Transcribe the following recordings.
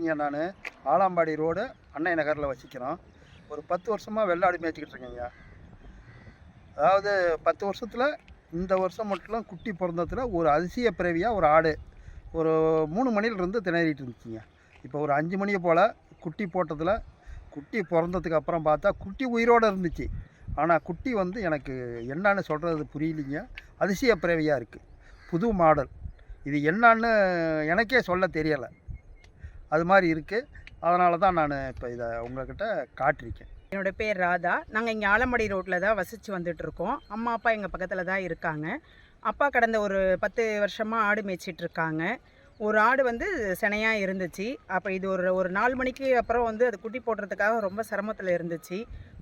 வசிக்கிறேங்க. நான் ஆலாம்பாடி ரோடு அன்னை நகரில் வசிக்கிறோம். ஒரு 10 வருஷமாக வெள்ளாடு மேய்ச்சிக்கிட்டு இருக்கேங்க. அதாவது 10 வருஷத்தில் இந்த வருஷம் மட்டும் குட்டி பிறந்ததில் ஒரு அதிசய பிறவியாக ஒரு ஆடு ஒரு 3 மணிலிருந்து திணறிட்டு இருந்துச்சுங்க. இப்போ ஒரு 5 மணியை போல் குட்டி போட்டதில் குட்டி பிறந்ததுக்கு அப்புறம் பார்த்தா குட்டி உயிரோடு இருந்துச்சு. ஆனால் குட்டி வந்து எனக்கு என்னான்னு சொல்கிறது புரியலிங்க. அதிசய பிறவியாக இருக்குது. புது மாடல். இது என்னான்னு எனக்கே சொல்ல தெரியலை. அது மாதிரி இருக்குது. அதனால தான் நான் இப்போ இதை உங்கள்கிட்ட காட்டியிருக்கேன். என்னோட பேர் ராதா. நாங்கள் இங்கே ஆலம்பாடி ரோட்டில் தான் வசித்து வந்துட்டுருக்கோம். அம்மா அப்பா எங்கள் பக்கத்தில் தான் இருக்காங்க. அப்பா கடந்த ஒரு 10 வருஷமாக ஆடு மேய்ச்சிட்ருக்காங்க. ஒரு ஆடு வந்து சினையாக இருந்துச்சு. அப்போ இது ஒரு 4 மணிக்கு அப்புறம் வந்து அது குட்டி போடுறதுக்காக ரொம்ப சிரமத்தில் இருந்துச்சு.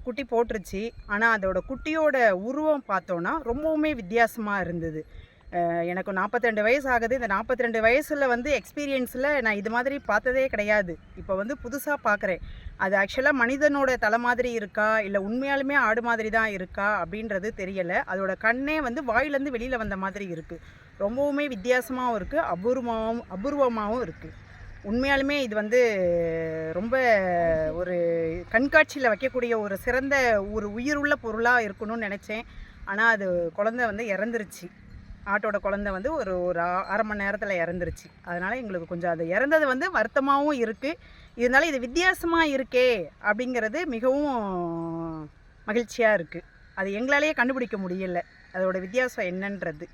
குட்டி போட்டுருச்சு. ஆனால் அதோட குட்டியோட உருவம் பார்த்தோன்னா ரொம்பவுமே வித்தியாசமாக இருந்தது. எனக்கு 42 வயசு ஆகுது. இந்த 42 வயசில் வந்து எக்ஸ்பீரியன்ஸில் நான் இது மாதிரி பார்த்ததே கிடையாது. இப்போ வந்து புதுசாக பார்க்குறேன். அது ஆக்சுவலாக மனிதனோட தலை மாதிரி இருக்கா இல்லை உண்மையாலுமே ஆடு மாதிரி தான் இருக்கா அப்படின்றது தெரியலை. அதோட கண்ணே வந்து வாயிலேருந்து வெளியில் வந்த மாதிரி இருக்குது. ரொம்பவுமே வித்தியாசமாகவும் இருக்குது, அபூர்வமாகவும் இருக்குது. உண்மையாலுமே இது வந்து ரொம்ப ஒரு கண்காட்சியில் வைக்கக்கூடிய ஒரு சிறந்த ஒரு உயிருள்ள பொருளாக இருக்கணும்னு நினச்சேன். ஆனால் அது குழந்தை வந்து இறந்துருச்சு. ஆட்டோட குழந்தை வந்து ஒரு 1/2 மணி நேரத்தில் இறந்துருச்சு. அதனால் எங்களுக்கு கொஞ்சம் அது இறந்தது வந்து வருத்தமாகவும் இருக்குது. இதனால இது வித்தியாசமாக இருக்கே அப்படிங்கிறது மிகவும் மகிழ்ச்சியாக இருக்குது. அது எங்களாலேயே கண்டுபிடிக்க முடியல அதோட வித்தியாசம் என்னன்றது.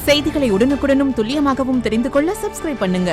செய்திகளை உடனுக்குடனும் துல்லியமாகவும் தெரிந்து கொள்ள சப்ஸ்கிரைப் பண்ணுங்க.